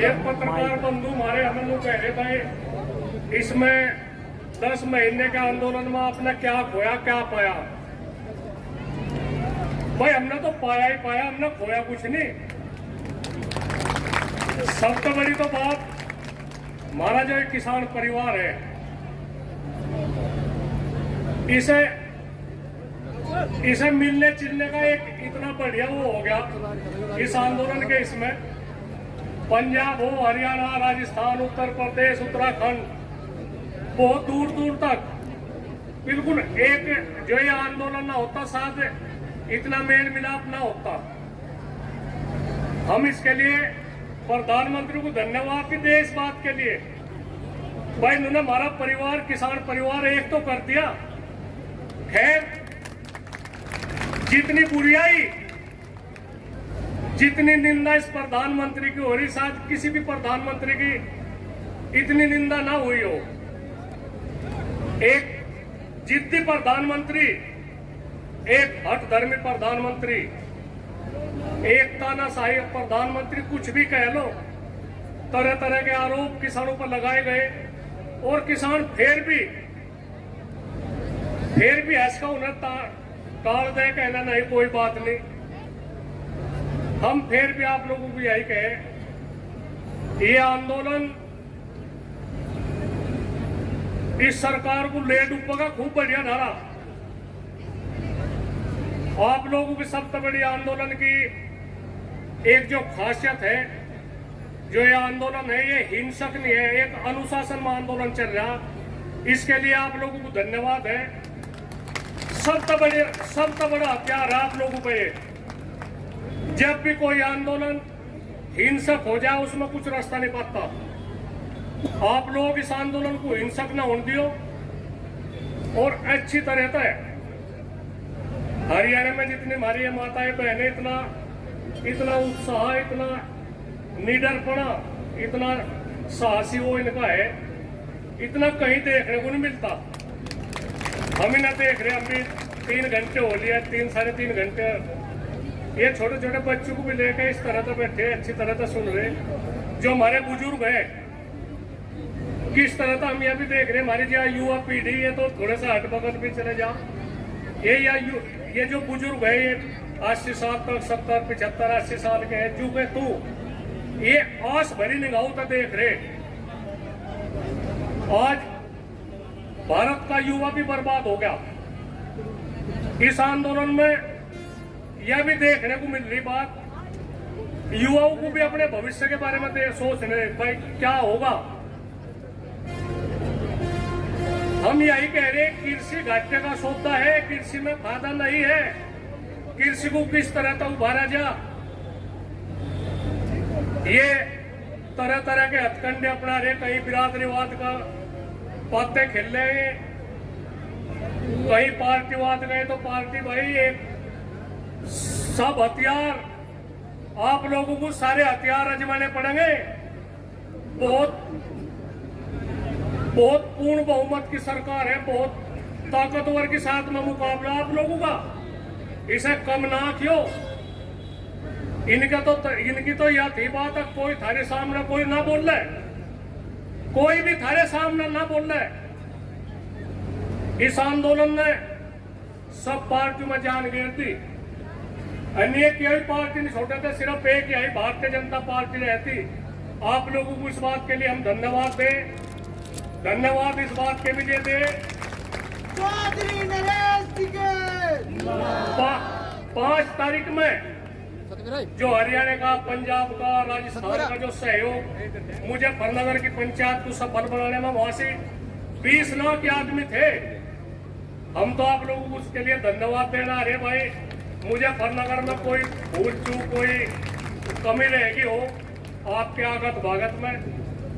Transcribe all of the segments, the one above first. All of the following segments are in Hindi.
एक पत्रकार बंधु हमारे हमें कह रहे भाई इसमें 10 महीने के आंदोलन में आपने क्या खोया क्या पाया। भाई हमने तो पाया ही पाया, हमने खोया कुछ नहीं। सबसे बड़ी तो बात हमारा जो एक किसान परिवार है, इसे मिलने चिलने का एक इतना बढ़िया वो हो गया इस आंदोलन के। इसमें पंजाब हो, हरियाणा, राजस्थान, उत्तर प्रदेश, उत्तराखंड, बहुत दूर दूर तक बिल्कुल एक जो ये आंदोलन ना होता साथ इतना मेल मिलाप ना होता। हम इसके लिए प्रधानमंत्री को धन्यवाद भी दे इस बात के लिए। भाई इन्होंने हमारा परिवार, किसान परिवार एक तो कर दिया। खैर जितनी बुराई, जितनी निंदा इस प्रधानमंत्री की हो रही, शायद किसी भी प्रधानमंत्री की इतनी निंदा ना हुई हो। एक जिद्दी प्रधानमंत्री, एक हठधर्मी प्रधानमंत्री, एक तानाशाही प्रधानमंत्री, कुछ भी कह लो, तरह तरह के आरोप किसानों पर लगाए गए और किसान फिर भी ऐसा उन्हें टाल दे, कहना नहीं कोई बात नहीं। हम फिर भी आप लोगों को यही कहे, ये आंदोलन इस सरकार को ले डूबेगा खूब बढ़िया धारा। आप लोगों की सबसे बड़ी आंदोलन की एक जो खासियत है, जो ये आंदोलन है, ये हिंसक नहीं है, एक अनुशासन में आंदोलन चल रहा। इसके लिए आप लोगों को धन्यवाद है। सबसे बड़ा हथियार है आप लोगों पे। जब भी कोई आंदोलन हिंसक हो जाए उसमें कुछ रास्ता नहीं पाता। आप लोग इस आंदोलन को हिंसक ना होने दियो और अच्छी तरह से हरियाणा में जितनी हमारी माताएं बहनें इतना उत्साह, इतना निडरपना, इतना साहसी वो इनका है, इतना कहीं देखने को नहीं मिलता। हम ही ना देख रहे, हम भी 3 घंटे हो लिया, 3-3.5 घंटे ये छोटे छोटे बच्चों को भी लेकर इस तरह से बैठे, अच्छी तरह से सुन रहे। जो हमारे बुजुर्ग है किस तरह से हम यह भी देख रहे, हमारी जो युवा पीढ़ी है तो थोड़ा सा हट बगल भी चले जाओ। ये जो बुजुर्ग है, ये 80 साल तक, 70, 75, 80 साल के हैं, चूंकि तू ये आस भरी निगाहों तक देख रहे। आज भारत का युवा भी बर्बाद हो गया। इस आंदोलन में यह भी देखने को मिल रही बात, युवाओं को भी अपने भविष्य के बारे में सोचने, भाई क्या होगा। हम यही कह रहे, कृषि घाटे का सौदा है, कृषि में फायदा नहीं है। कृषि को किस तरह से उभारा जा, ये तरह तरह के हथकंडे अपना रहे, कहीं बिरादरीवाद का पत्ते खेल रहे, कहीं पार्टीवाद गए तो पार्टी। भाई एक सब हथियार आप लोगों को सारे हथियार आजमाने पड़ेंगे। बहुत पूर्ण बहुमत की सरकार है, बहुत ताकतवर के साथ में मुकाबला आप लोगों का, इसे कम ना क्यों। इनकी तो यह थी बात है, कोई थारे सामने कोई ना बोल रहा है, कोई भी थारे सामने ना बोल रहा है। इस आंदोलन ने सब पार्टियों में जान घेर दी। अन्य कोई पार्टी नहीं छोड़ते थे, सिर्फ एक ही भारतीय जनता पार्टी रहती। आप लोगों को इस बात के लिए हम धन्यवाद दें, धन्यवाद इस बात के भी दे। 5 तारीख में जो हरियाणा का, पंजाब का, राजस्थान का जो सहयोग मुजफ्फरनगर की पंचायत को सफल बनाने में, वहां से 20 लाख आदमी थे। हम तो आप लोगों को उसके लिए धन्यवाद देना। अरे भाई मुजफ्फरनगर में कोई भूल चूक, कोई कमी रहेगी हो आपके आगत भागत में,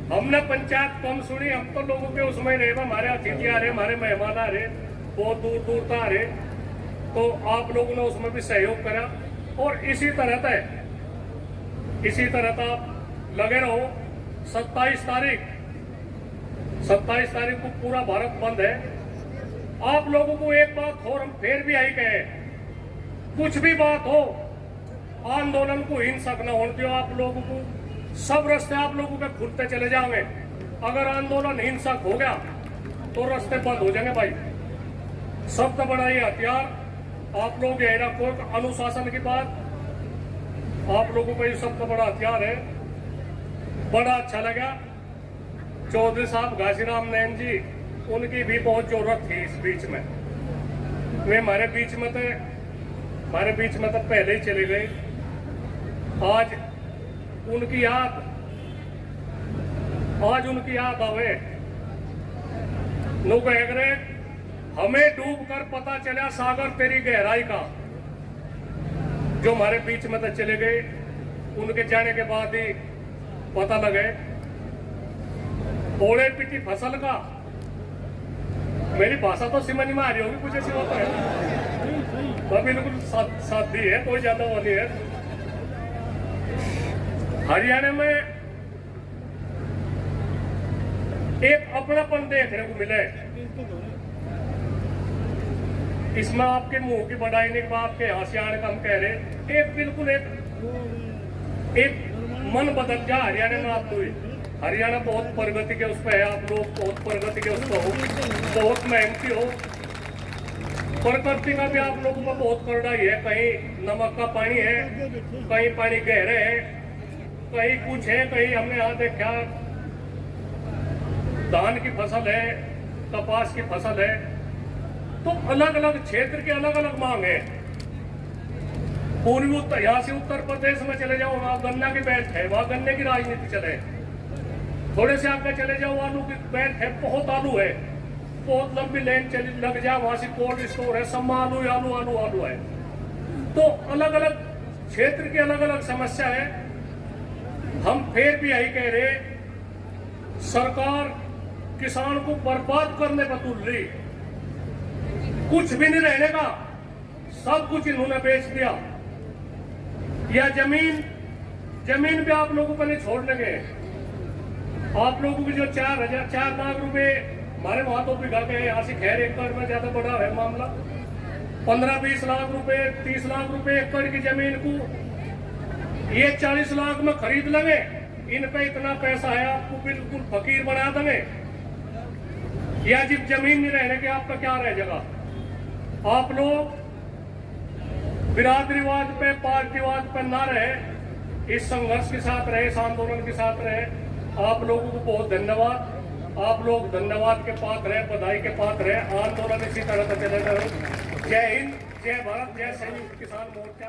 हमने पंचायत कम सुनी। हम तो लोगों के उसमें रहे, हमारे अतिथि आ रहे, हमारे मेहमान आ रहे, बहुत दूर दूर तक आ रहे, तो आप लोगों ने उसमें भी सहयोग करा। और इसी तरह आप लगे रहो। 27 तारीख को पूरा भारत बंद है। आप लोगों को एक बात और हम फिर भी यही कहे, कुछ भी बात हो, आंदोलन को हिंसक न होने दो। आप लोगों को सब रास्ते आप लोगों के खुलते चले जाओगे। अगर आंदोलन हिंसक हो गया तो रास्ते बंद हो जाएंगे भाई। सबसे बड़ा ये हथियार आप लोग ये रखो, अनुशासन की बात आप लोगों का ये सबसे बड़ा हथियार है। बड़ा अच्छा लगा चौधरी साहब घासीराम नैन जी, उनकी भी बहुत जरूरत थी इस बीच में। वे हमारे बीच में तो पहले ही चले गए। आज उनकी याद आवे नो कहे हमें डूब कर पता चला सागर तेरी गहराई का। जो हमारे बीच में तो चले गए, उनके जाने के बाद ही पता लगे ओले पिटी फसल का। मेरी भाषा तो समझ में आ रही होगी कुछ ऐसी होता है तो बिल्कुल सादी है, कोई ज्यादा वो नहीं है। हरियाणा में एक अपनापन देखने को मिले। इसमें आपके मुंह की बढ़ाई नहीं, आपके हंसी आने का हम कह रहे एक बिल्कुल एक मन बदल जा हरियाणा में। आप हुई हरियाणा बहुत प्रगति के उस पर है, आप लोग बहुत प्रगति के उस पर हो, बहुत मेहनती हो। प्रकृति का भी आप लोगों का बहुत कड़ाई है, कहीं नमक का पानी है, कहीं पानी गहरे है, कहीं कुछ है, कहीं हमने यहाँ देखा धान की फसल है, कपास की फसल है। तो अलग अलग क्षेत्र के अलग अलग मांग है। पूर्वी उत्तर यहाँ से उत्तर प्रदेश में चले जाओ, वहां गन्ना की बेल्ट है, वहां गन्ने की राजनीति चले। थोड़े से आगे चले जाओ, आलू की बेल्ट है, बहुत आलू है, बहुत लंबी लाइन चली लग जाए, वहां से कोल्ड स्टोर है, सब आलू आलू आलू आलू है। तो अलग अलग क्षेत्र की अलग अलग समस्या है। हम फिर भी यही कह रहे, सरकार किसान को बर्बाद करने पर तुल रही, कुछ भी नहीं रहने का, सब कुछ इन्होंने बेच दिया। या जमीन भी आप लोगों को नहीं छोड़ने गए। आप लोगों की जो 4 लाख रुपए हमारे वहां तो बिगा गए, यहाँ से खैर एकड़ में ज्यादा बड़ा है मामला। 15-20 लाख रुपए 30 लाख रुपए एकड़ की जमीन को ये 40 लाख में खरीद लेंगे। इन पे इतना पैसा है, आपको बिल्कुल फकीर बना देंगे। या जब जमीन नहीं रहने के आपका क्या रह जाएगा। आप लोग बिरादरीवाद पे पार्टीवाद पे ना रहे, इस संघर्ष के साथ रहे, इस आंदोलन के साथ रहे। आप लोगों को बहुत धन्यवाद। आप लोग धन्यवाद के पात्र है, बधाई के पात्र है। आंदोलन इसी तरह से चले रहे। जय हिंद, जय भारत, जय संयुक्त किसान मोर्चा।